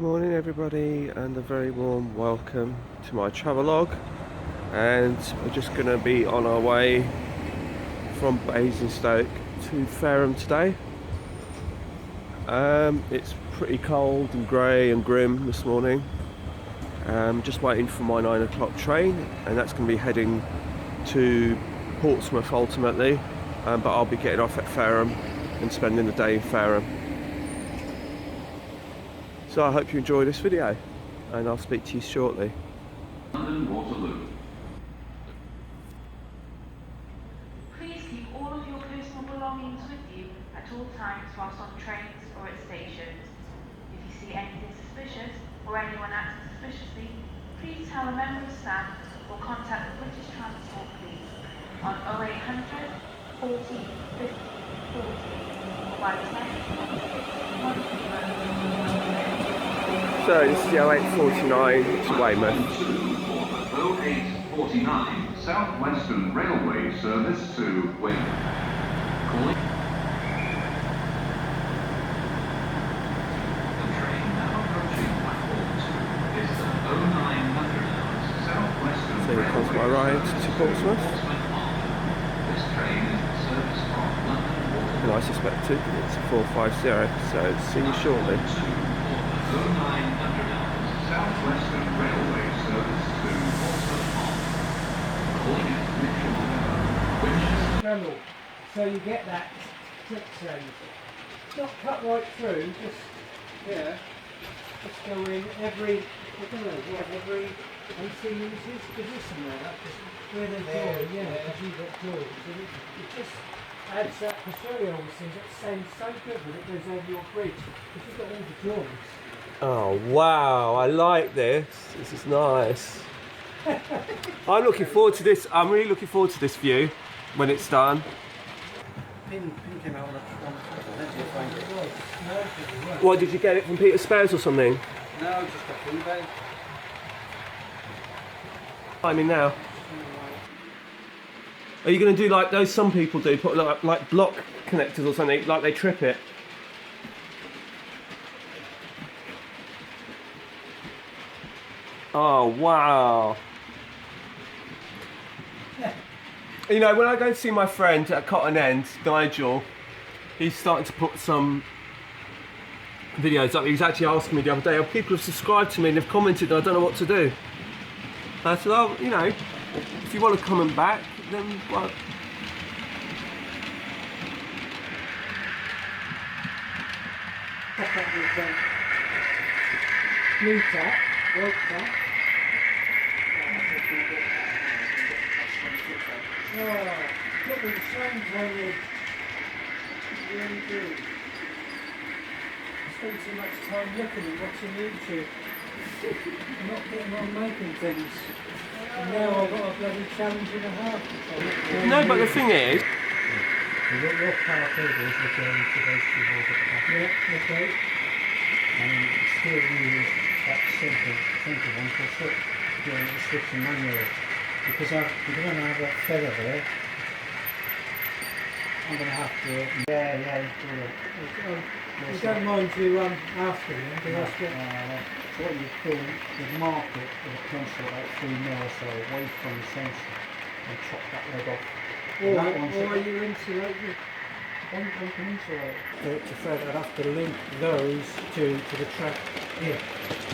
Good morning everybody, and a very warm welcome to my travelogue. And we're just going to be on our way from Basingstoke to Fareham today. It's pretty cold and grey and grim this morning. Just waiting for my 9 o'clock train, and that's going to be heading to Portsmouth ultimately, but I'll be getting off at Fareham and spending the day in Fareham. So I hope you enjoy this video, and I'll speak to you shortly. London Waterloo. Please keep all of your personal belongings with you at all times whilst on trains or at stations. If you see anything suspicious or anyone acting suspiciously, please tell a member of staff or contact the British Transport Police on 0800 40 50 40 or by text on 610. So this is the 0849 to Weymouth. 0849 South Western Railway service to Weymouth. Calling. The train now approaching platform 2 is the 0900 South Western So here comes my ride to Portsmouth. This train is the service from London Waterloo. And I suspected it's a 450, so see you shortly. 0900 South Western Railway service to Portsmouth Park. Calling it Mitchell Channel, so you get that click change. Not cut right through, just go in every, I don't know, every 18 inches, because this and that, where they join, because you've got joints, and it just adds that, to show you all these things, that sounds so good when it goes over your bridge, because you've got all the joints. Oh wow, I like this. This is nice. I'm looking forward to this. I'm really looking forward to this view when it's done. Pin came out on a What, did you get it from Peter Spares or something? No, just off eBay. I mean now. Are you going to do like those some people do, put like block connectors or something, like they trip it? Oh wow. You know, when I go to see my friend at Cotton End, Nigel, he's starting to put some videos up. He was actually asking me the other day, oh, people have subscribed to me and they've commented and I don't know what to do. And I said, oh, you know, if you want to comment back, then well. Pop up with blue tap, white tap. Oh, look at the signs on it. Really good. I spend so much time looking and watching YouTube. I'm not getting on making things. And now I've got a bloody challenge and a half. No, but the thing is, Your power cable is going to those two holes at the back. Yeah, okay. And still use that simple one for doing the switching manually. Because I'm going to have that feather there. I'm going to have to... Yeah, You don't mind to after them, because So what you do is mark it with a pencil about 3 mil or so away from the sensor and chop that leg off. And that one's or you insulate it. one can insulate it. To thread, I'd have to link those to the track here.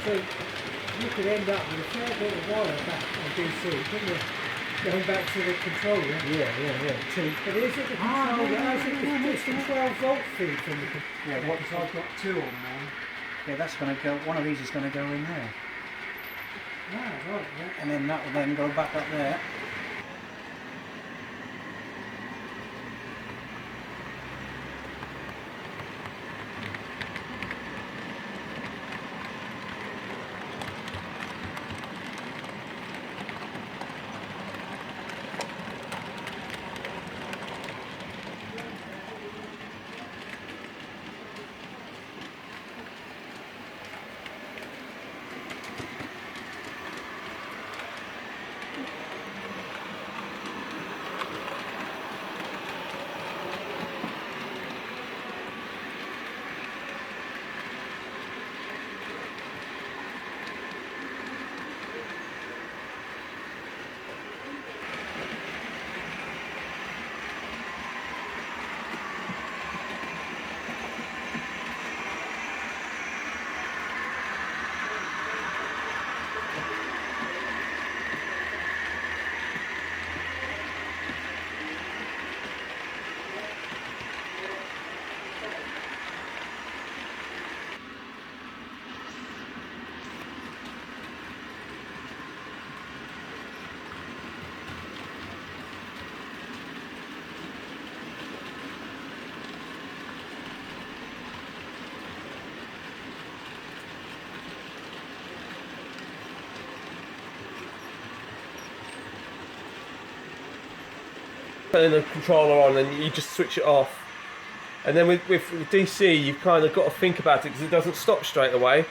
So you could end up with a fair bit of wire back on DC, couldn't you? Going back to the controller. Yeah. But is it the controller? It's the 12 volt feed from the controller. Yeah, Because I've got two on now. Yeah, that's going to go, one of these is going to go in there. Ah, right, yeah. And then that will then go back up there. turn the controller on and you just switch it off. And then with DC, you've kind of got to think about it because it doesn't stop straight away.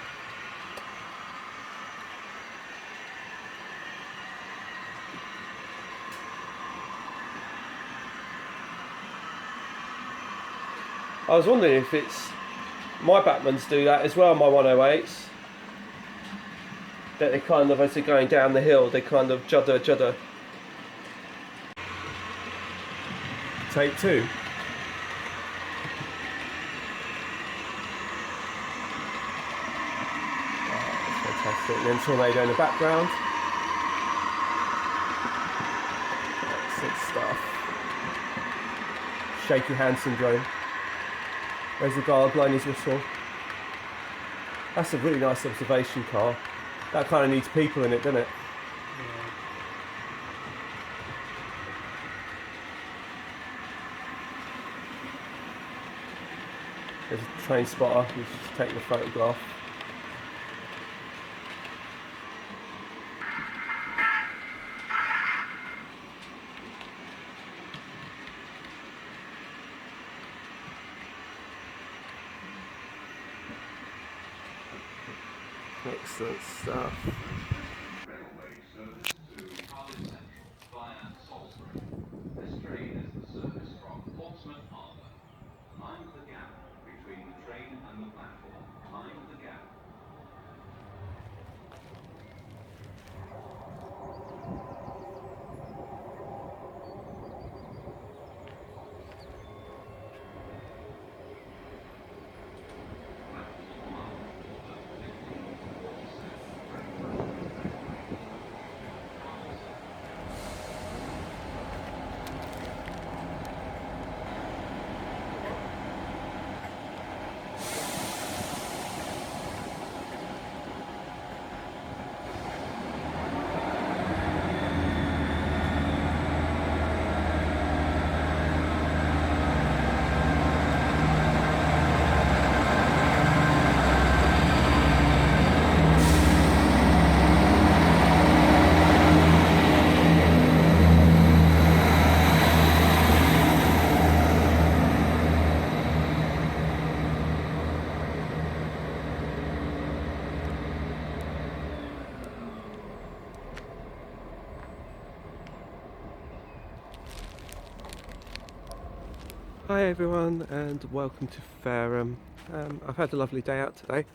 I was wondering if it's my Batmans do that as well, my 108s. That they kind of, as they're going down the hill, they kind of judder. Take two. That's fantastic. And then tornado in the background. Excellent stuff. Shaky hand syndrome. There's the guy blowing his whistle. That's a really nice observation car. That kind of needs people in it, doesn't it? There's a train spotter who's just taking a photograph. Excellent stuff. Railway service to Cardiff Central via Salisbury. This train is the service from Portsmouth Harbour. Mind the gap between the train and the platform. Mind the gap. Hi everyone and welcome to Fareham. I've had a lovely day out today.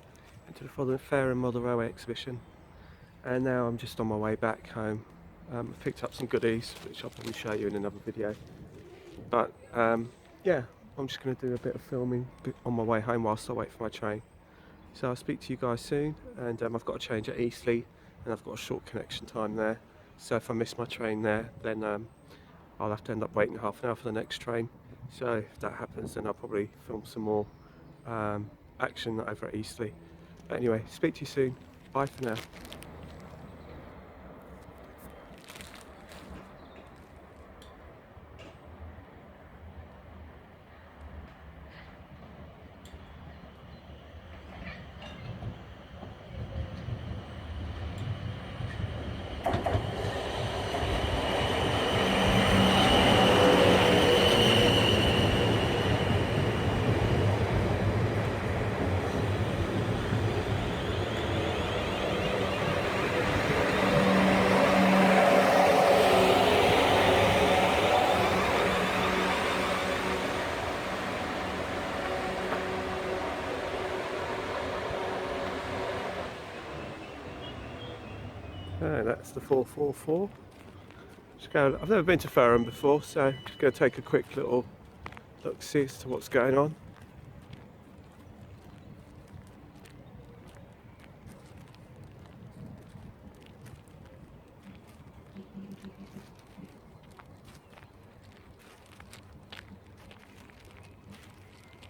Went to the Fareham Model Railway Exhibition and now I'm just on my way back home. I've picked up some goodies which I'll probably show you in another video. But yeah, I'm just going to do a bit of filming on my way home whilst I wait for my train. So I'll speak to you guys soon, and I've got to change at Eastleigh and I've got a short connection time there. So if I miss my train there, then I'll have to end up waiting half an hour for the next train. So if that happens, then I'll probably film some more action over at Eastleigh. But anyway, speak to you soon. Bye for now. That's the 444. I've never been to Fareham before, so I'm just going to take a quick little look-see as to what's going on.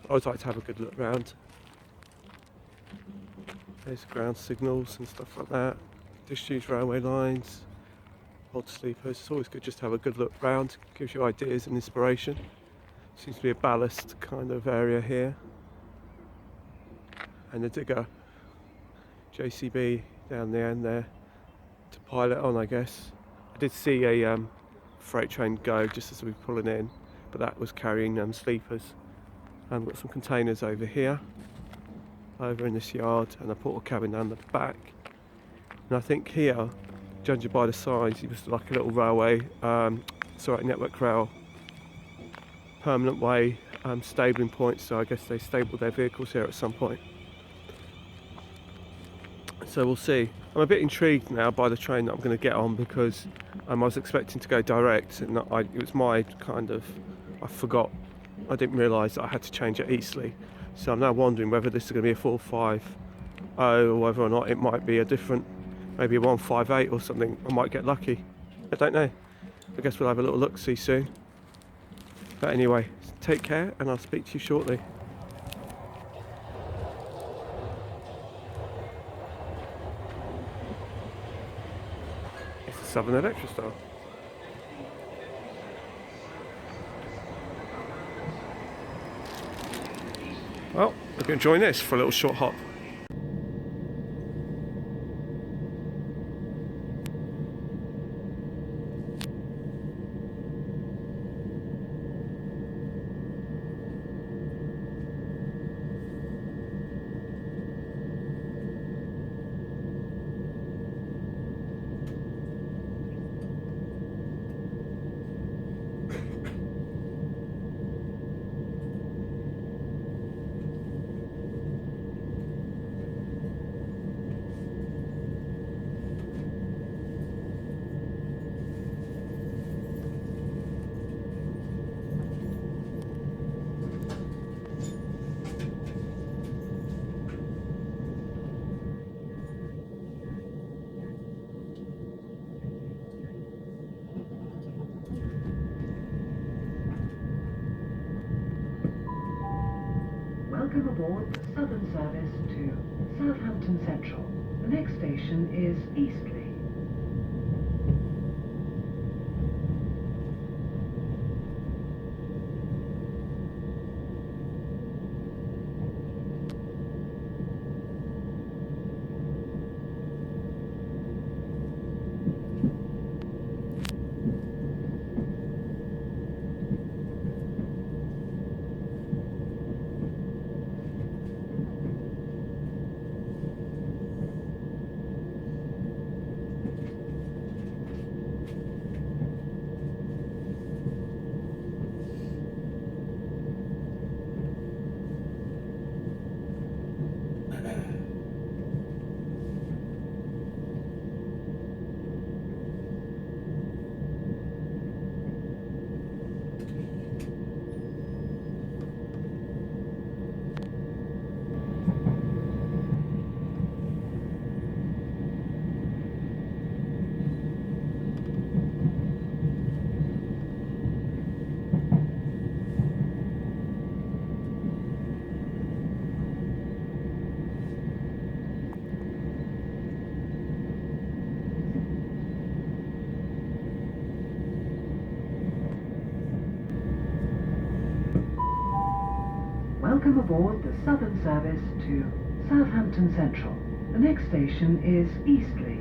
I always like to have a good look round. There's ground signals and stuff like that. Disused railway lines, odd sleepers. It's always good just to have a good look round. Gives you ideas and inspiration. Seems to be a ballast kind of area here. And the digger, JCB down the end there to pile it on, I guess. I did see a freight train go just as we were pulling in, but that was carrying sleepers. We've got some containers over here, over in this yard, and a portal cabin down the back. And I think here, judging by the size, it was like a little railway, network rail, permanent way, stabling point, so I guess they stabled their vehicles here at some point. So we'll see. I'm a bit intrigued now by the train that I'm going to get on, because I was expecting to go direct, and it was my kind of, I forgot, I didn't realise that I had to change at Eastleigh. So I'm now wondering whether this is going to be a 450 or whether or not it might be a different, maybe a 158 or something. I might get lucky. I don't know. I guess we'll have a little look-see soon. But anyway, take care, and I'll speak to you shortly. It's the Southern Electric Star. Well, we're going to join this for a little short hop. Welcome aboard the Southern service to Southampton Central. The next station is Eastleigh. Welcome aboard the Southern service to Southampton Central. The next station is Eastleigh.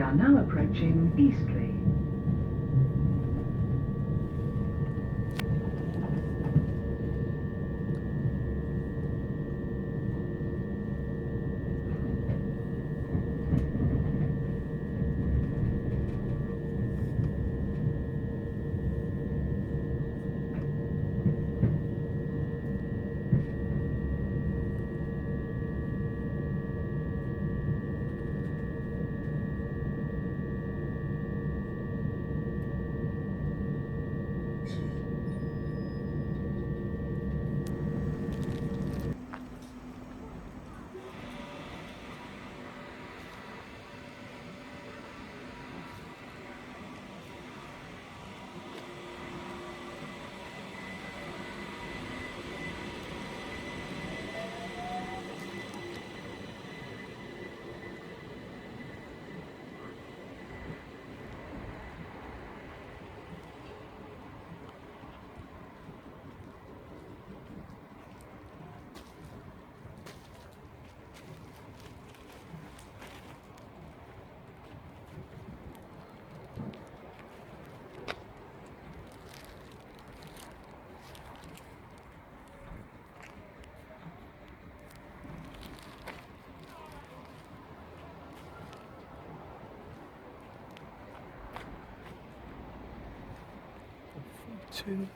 are now approaching Eastleigh. Two.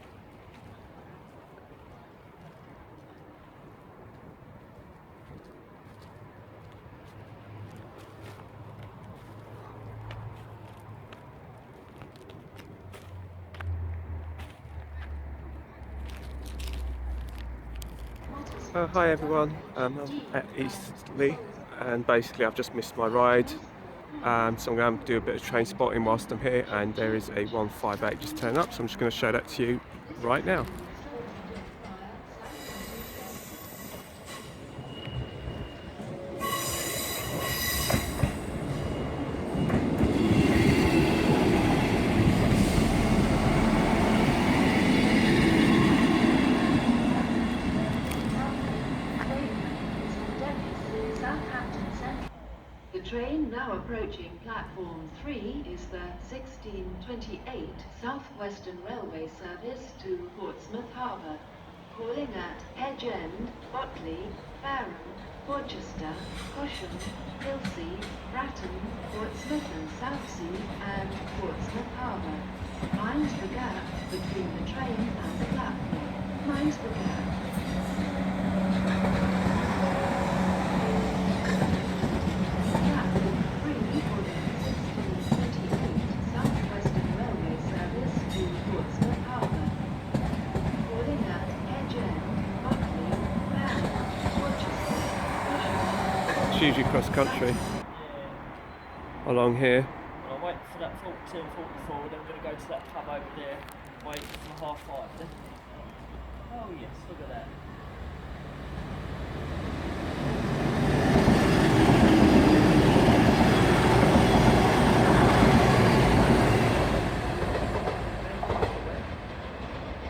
Hi everyone, I'm at Eastleigh and basically I've just missed my ride, so I'm going to do a bit of train spotting whilst I'm here, and there is a 158 just turned up, so I'm just going to show that to you right now. The train now approaching platform 3 is the 1628 South Western Railway service to Portsmouth Harbour, calling at Hedge End, Botley, Fareham, Porchester, Cosham, Hilsea, Bratton, Portsmouth and Southsea and Portsmouth Harbour. Mind the gap between the train and the platform. Mind the gap. Usually cross country along here. Well, I'll wait for that 42 and 44, then we're going to go to that pub over there, wait for 5:30 then. Oh yes, look at that.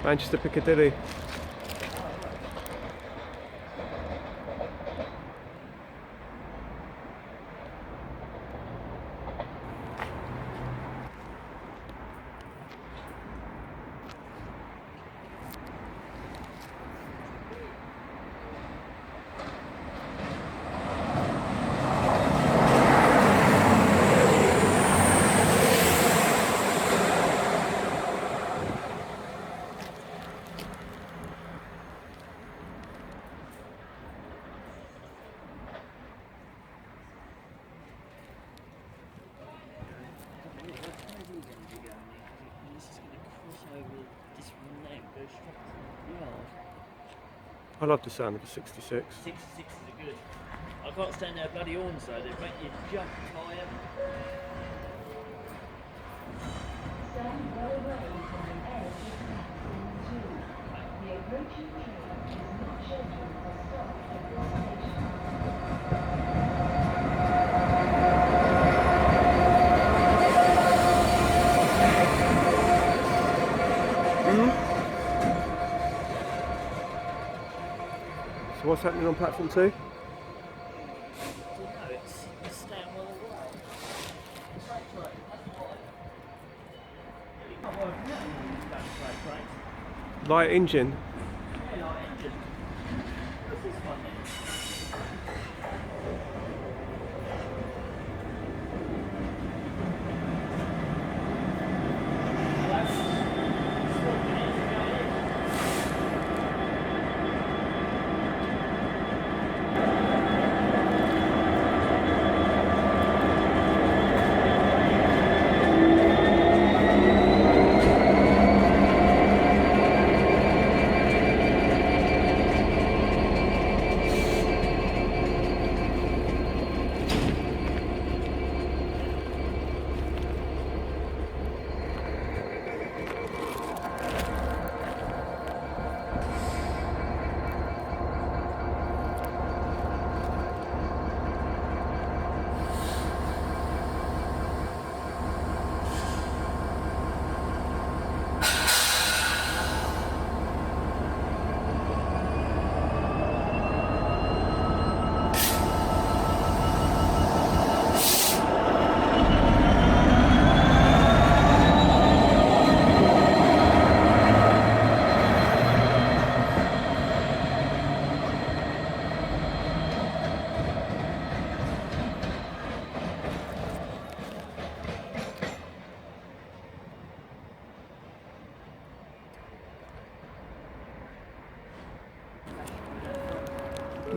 Manchester Piccadilly. I love the sound of a 66. 66s are good. I can't stand their bloody horns though, they make you jump higher. Stand well away from the edge of platform 2. The approaching train is not scheduled to stop at this station. So what's happening on platform 2? No, it's stand well away. Light engine. Yeah, light engine. What's this one then?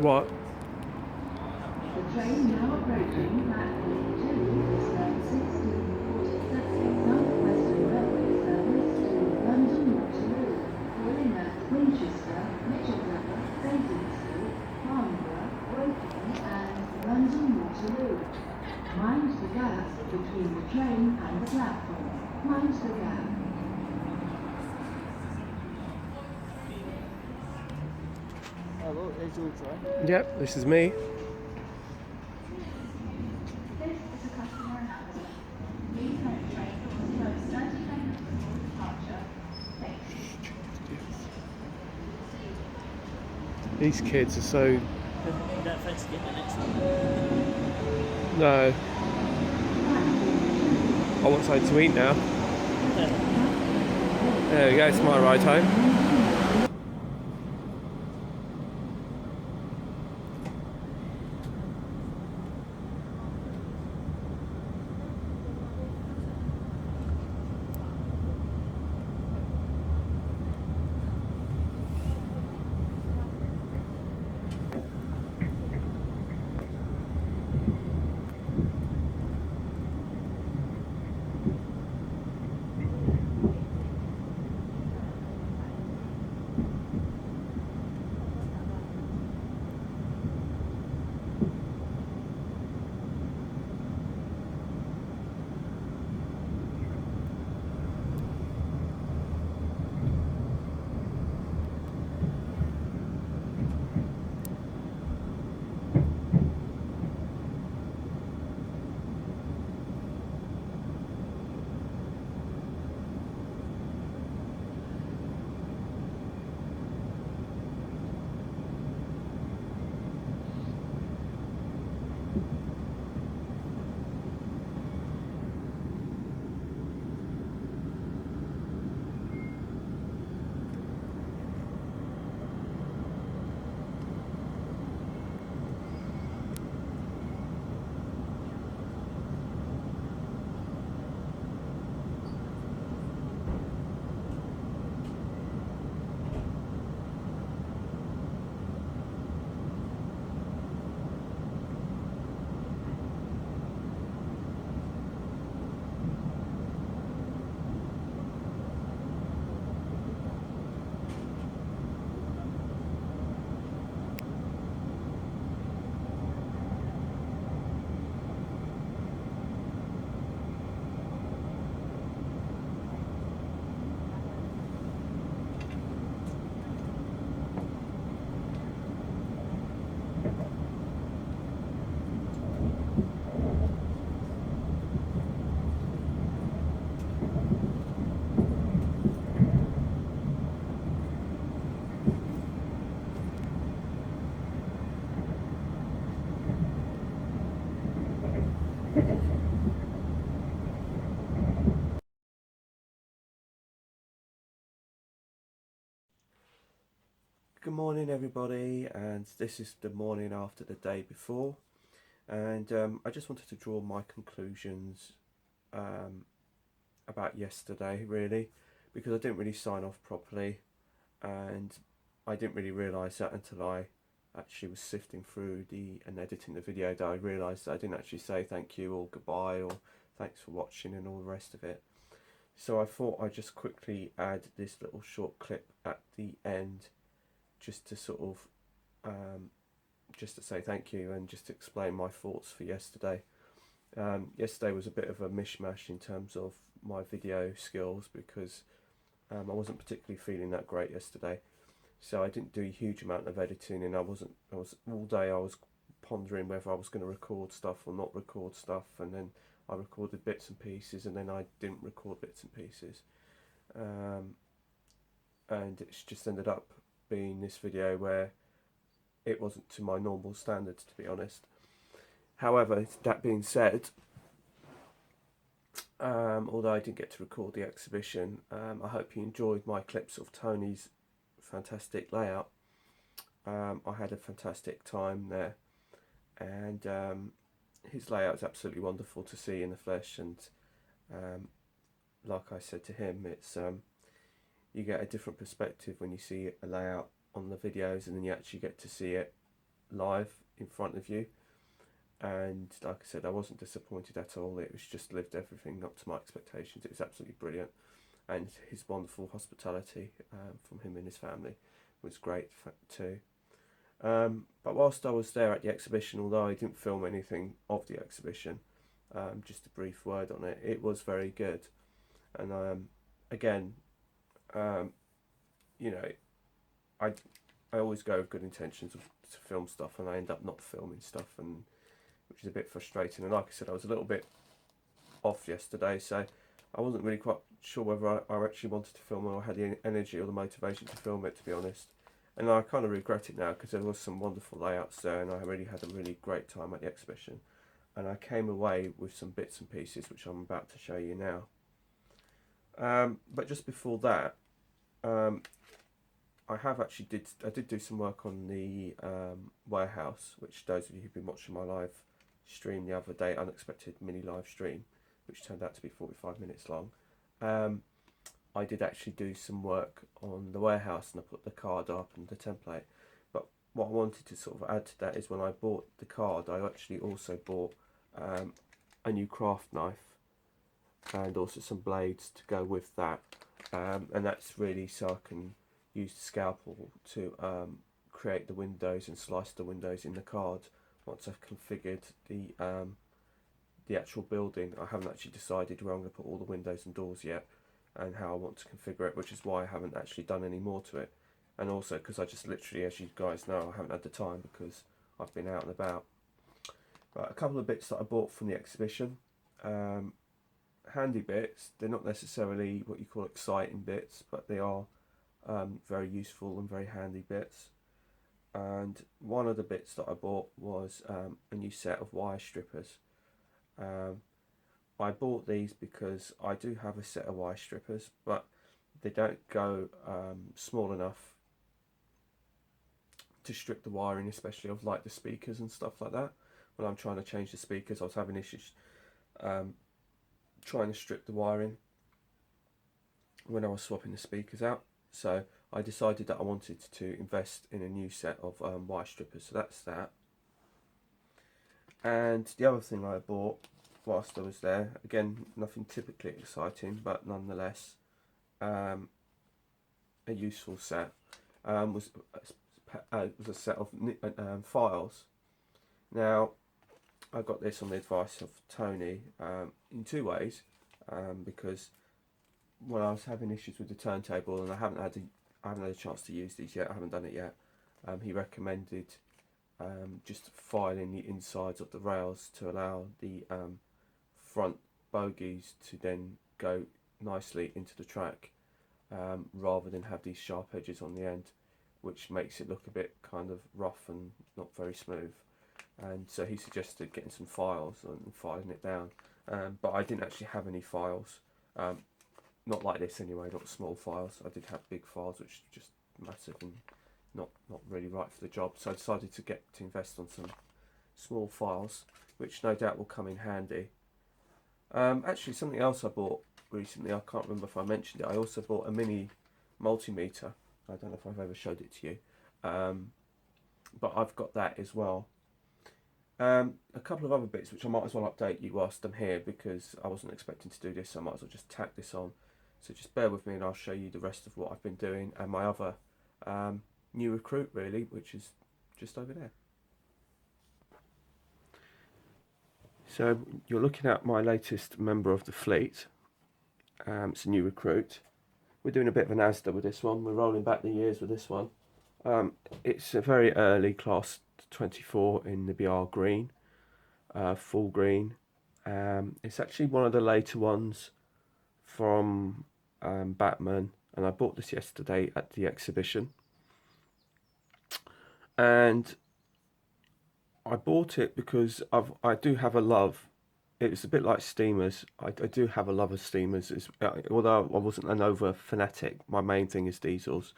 What? The train now approaching platform 2 is the 1647 South Western Railway service to London Waterloo, calling at Winchester, Middlesbrough, Basingstoke, Farnborough, Woking and London Waterloo. Mind the gap between the train and the platform. Mind the gap. Oh look, there's George, right? Yep, this is me. This is a customer announcement. Please note the train will close 30 minutes before departure. Thank you. These kids are so... You don't fancy getting the next one? No. I want something to eat now. There we go, it's my ride home. Good morning everybody, and this is the morning after the day before, and I just wanted to draw my conclusions about yesterday really, because I didn't really sign off properly, and I didn't really realise that until I actually was sifting through and editing the video that I realised that I didn't actually say thank you or goodbye or thanks for watching and all the rest of it. So I thought I'd just quickly add this little short clip at the end, just to sort of just to say thank you and just to explain my thoughts for yesterday. Yesterday was a bit of a mishmash in terms of my video skills, because I wasn't particularly feeling that great yesterday, so I didn't do a huge amount of editing, and I was all day I was pondering whether I was going to record stuff or not record stuff, and then I recorded bits and pieces, and then I didn't record bits and pieces, and it's just ended up being this video where it wasn't to my normal standards, to be honest. However, that being said, although I didn't get to record the exhibition, I hope you enjoyed my clips of Tony's fantastic layout. I had a fantastic time there, and his layout is absolutely wonderful to see in the flesh, and like I said to him, it's you get a different perspective when you see a layout on the videos, and then you actually get to see it live in front of you. And like I said, I wasn't disappointed at all. It was just lived everything up to my expectations. It was absolutely brilliant, and his wonderful hospitality from him and his family was great too. But whilst I was there at the exhibition, although I didn't film anything of the exhibition, just a brief word on it, it was very good. And again, you know, I always go with good intentions to film stuff, and I end up not filming stuff, and which is a bit frustrating. And like I said, I was a little bit off yesterday, so I wasn't really quite sure whether I actually wanted to film or I had the energy or the motivation to film it, to be honest. And I kind of regret it now, because there was some wonderful layouts there, and I really had a really great time at the exhibition, and I came away with some bits and pieces which I'm about to show you now. But just before that, I did do some work on the warehouse, which those of you who've been watching my live stream the other day, unexpected mini live stream, which turned out to be 45 minutes long, I did actually do some work on the warehouse, and I put the card up and the template. But what I wanted to sort of add to that is, when I bought the card, I actually also bought a new craft knife, and also some blades to go with that, and that's really so I can use the scalpel to create the windows and slice the windows in the card once I've configured the actual building. I haven't actually decided where I'm going to put all the windows and doors yet, and how I want to configure it, which is why I haven't actually done any more to it. And also because I just literally, as you guys know, I haven't had the time because I've been out and about. But a couple of bits that I bought from the exhibition, handy bits. They're not necessarily what you call exciting bits, but they are very useful and very handy bits. And one of the bits that I bought was a new set of wire strippers. I bought these because I do have a set of wire strippers, but they don't go small enough to strip the wiring, especially of like the speakers and stuff like that. When I'm trying to change the speakers, I was having issues trying to strip the wiring when I was swapping the speakers out. So I decided that I wanted to invest in a new set of wire strippers, so that's that. And the other thing I bought whilst I was there, again nothing typically exciting, but nonetheless a useful set, was a set of files. Now I got this on the advice of Tony in two ways, because when I was having issues with the turntable, and I haven't had a chance to use these yet, I haven't done it yet, he recommended just filing the insides of the rails to allow the front bogies to then go nicely into the track, rather than have these sharp edges on the end, which makes it look a bit kind of rough and not very smooth. And so he suggested getting some files and filing it down, but I didn't actually have any files, not like this anyway, not small files. I did have big files which are just massive and not really right for the job. So I decided to invest on some small files, which no doubt will come in handy. Actually, something else I bought recently, I can't remember if I mentioned it. I also bought a mini multimeter. I don't know if I've ever showed it to you, but I've got that as well. A couple of other bits which I might as well update you whilst I'm here, because I wasn't expecting to do this, so I might as well just tack this on. So just bear with me and I'll show you the rest of what I've been doing and my other new recruit, really, which is just over there. So you're looking at my latest member of the fleet. It's a new recruit. We're doing a bit of an ASDA with this one. We're rolling back the years with this one. It's a very early class 24 in the BR green, full green. It's actually one of the later ones from Batman, and I bought this yesterday at the exhibition. And I bought it because I do have a love. It's a bit like steamers. I do have a love of steamers. Although I wasn't an over fanatic, my main thing is diesels.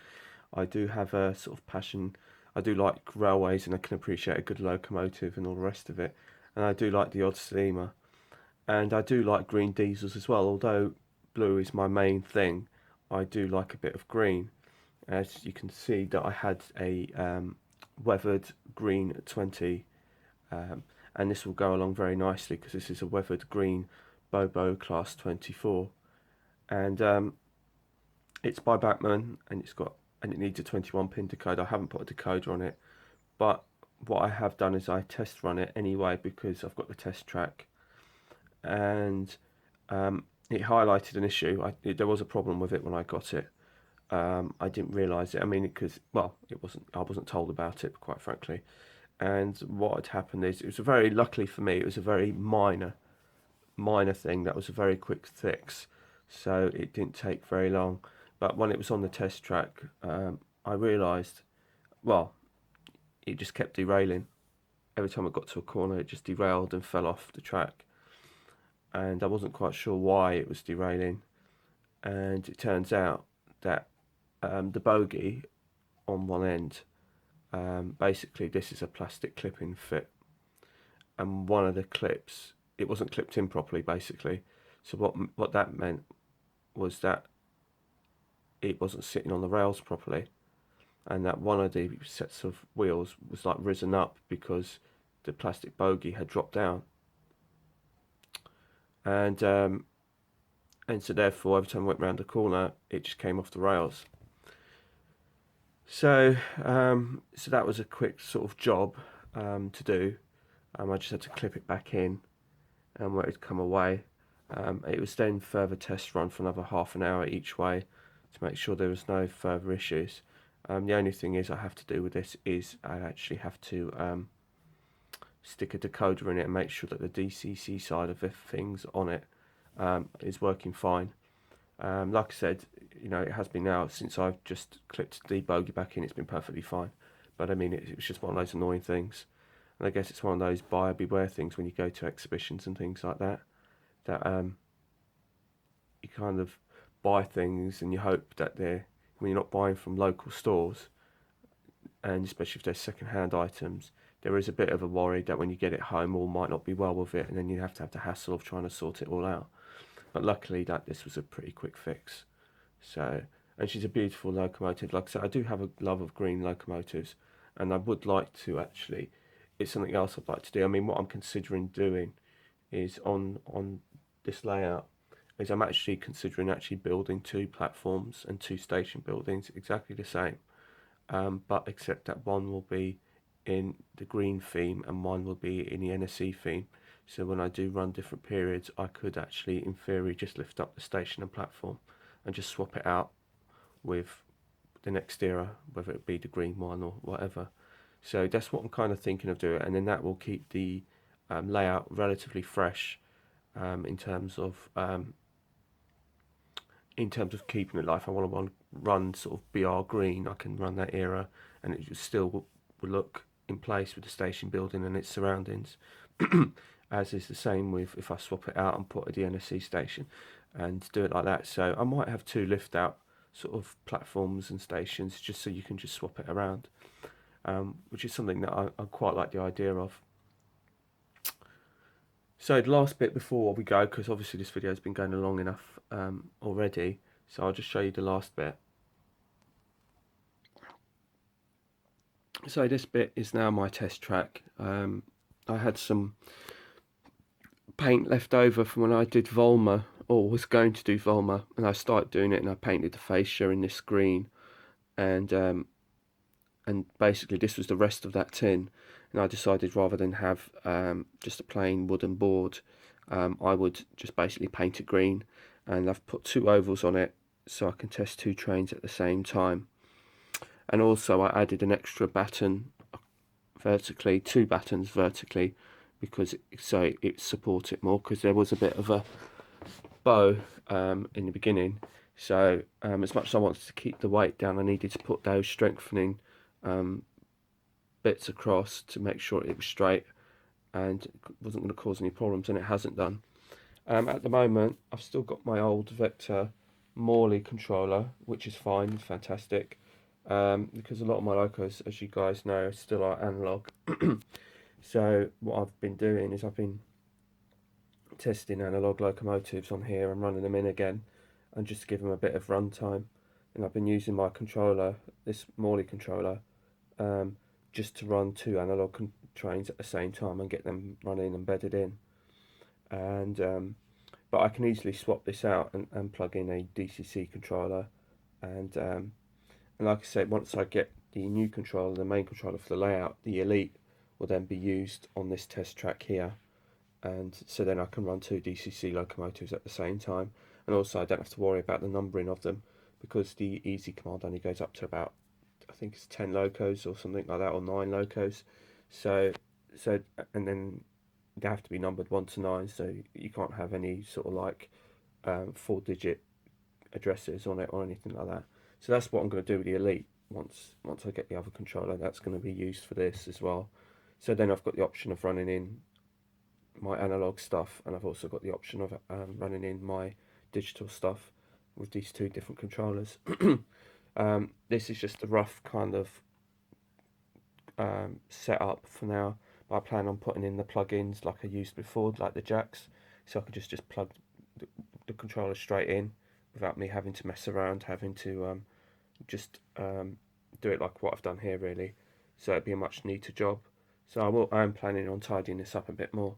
I do have a sort of passion. I do like railways, and I can appreciate a good locomotive and all the rest of it. And I do like the odd steamer. And I do like green diesels as well. Although blue is my main thing, I do like a bit of green. As you can see, that I had a weathered green 20. And this will go along very nicely because this is a weathered green Bobo class 24, and it's by Batman, and it needs a 21 pin decoder. I haven't put a decoder on it, but what I have done is I test run it anyway because I've got the test track, and it highlighted an issue. There was a problem with it when I got it. I didn't realise it. I mean, I wasn't told about it, quite frankly. And what had happened is, luckily for me, it was a very minor thing. That was a very quick fix, so it didn't take very long. But when it was on the test track, I realised, it just kept derailing. Every time I got to a corner, it just derailed and fell off the track. And I wasn't quite sure why it was derailing. And it turns out that the bogie on one end, basically this is a plastic clip-in fit, and one of the clips, it wasn't clipped in properly, basically. So what that meant was that it wasn't sitting on the rails properly, and that one of the sets of wheels was like risen up because the plastic bogie had dropped down, and so therefore every time I went round the corner it just came off the rails. So that was a quick sort of job to do. I just had to clip it back in and where it'd come away. It was then further test run for another half an hour each way to make sure there was no further issues. The only thing I have to do with this is I actually have to stick a decoder in it and make sure that the DCC side of the things on it is working fine. Like I said, it has been now since I've just clipped the bogie back in, it's been perfectly fine. But I mean, it was just one of those annoying things. And I guess it's one of those buyer beware things when you go to exhibitions and things like that, that you kind of buy things and you hope that when you're not buying from local stores, and especially if they're second-hand items, there is a bit of a worry that when you get it home, all might not be well with it, and then you have to have the hassle of trying to sort it all out. But luckily this was a pretty quick fix. So, and she's a beautiful locomotive. Like I said, I do have a love of green locomotives, and I would like to actually, it's something else I'd like to do. I mean, what I'm considering doing is on this layout is I'm actually considering building 2 platforms and 2 station buildings exactly the same, but except that one will be in the green theme and one will be in the NSE theme. So when I do run different periods, I could actually, in theory, just lift up the station and platform and just swap it out with the next era, whether it be the green one or whatever. So that's what I'm kind of thinking of doing, and then that will keep the layout relatively fresh in terms of keeping it live. If I want to run sort of BR green, I can run that era, and it still will look in place with the station building and its surroundings. As is the same with if I swap it out and put the NSC station and do it like that. So I might have 2 lift out sort of platforms and stations, just so you can just swap it around, which is something that I quite like the idea of. So the last bit before we go, because obviously this video has been going long enough already, so I'll just show you the last bit. So this bit is now my test track. I had some paint left over from when I did Volma, or was going to do Volma, and I started doing it, and I painted the fascia in this green, and basically this was the rest of that tin, and I decided rather than have just a plain wooden board, I would just basically paint it green, and I've put 2 ovals on it so I can test 2 trains at the same time. And also I added an extra batten vertically, 2 battens vertically, because so it supports it more, because there was a bit of a bow in the beginning. So as much as I wanted to keep the weight down, I needed to put those strengthening bits across to make sure it was straight and it wasn't going to cause any problems, and it hasn't done. At the moment I've still got my old Vector Morley controller, which is fine, it's fantastic, because a lot of my locos, as you guys know, still are analog. So what I've been doing is I've been testing analog locomotives on here and running them in again, and just to give them a bit of run time. And I've been using my controller, this Morley controller, just to run 2 analog trains at the same time and get them running and bedded in. And but I can easily swap this out and plug in a DCC controller, and like I said, once I get the new controller, the main controller for the layout, the Elite, will then be used on this test track here, and so then I can run 2 DCC locomotives at the same time. And also I don't have to worry about the numbering of them, because the easy command only goes up to about, I think it's 10 locos or something like that, or 9 locos. So and then they have to be numbered 1 to 9, so you can't have any sort of like 4-digit addresses on it or anything like that. So that's what I'm going to do with the Elite. Once I get the other controller, that's going to be used for this as well. So then I've got the option of running in my analog stuff, and I've also got the option of running in my digital stuff with these 2 different controllers. This is just a rough kind of setup for now. I plan on putting in the plugins like I used before, like the jacks, so I could just plug the controller straight in without me having to mess around, having to just do it like what I've done here really. So it'd be a much neater job. So I am planning on tidying this up a bit more,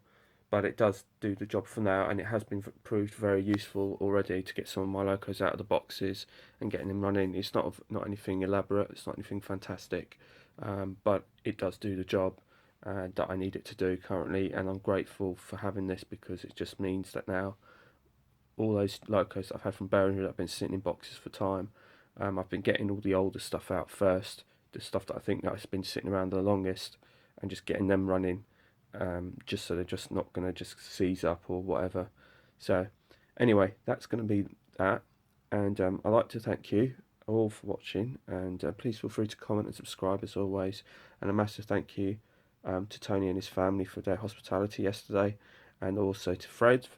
but it does do the job for now, and it has been proved very useful already to get some of my locos out of the boxes and getting them running. It's not anything elaborate, it's not anything fantastic, but it does do the job that I need it to do currently, and I'm grateful for having this, because it just means that now all those locos that I've had from Birmingham that have been sitting in boxes for time, I've been getting all the older stuff out first, the stuff that I think that has been sitting around the longest, and just getting them running, just so they're just not going to just seize up or whatever. So anyway, that's going to be that, and I'd like to thank you all for watching, and please feel free to comment and subscribe as always, and a massive thank you to Tony and his family for their hospitality yesterday, and also to Fred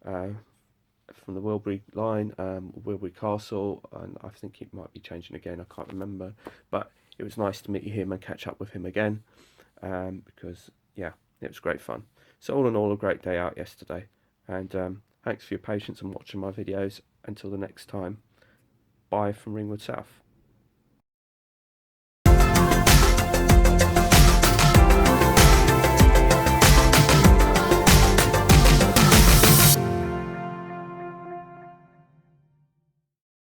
from the Wilbury line, Wilbury Castle, and I think it might be changing again, I can't remember, but it was nice to meet him and catch up with him again, because yeah, it was great fun. So all in all, a great day out yesterday, and thanks for your patience and watching my videos. Until the next time, bye from Ringwood South.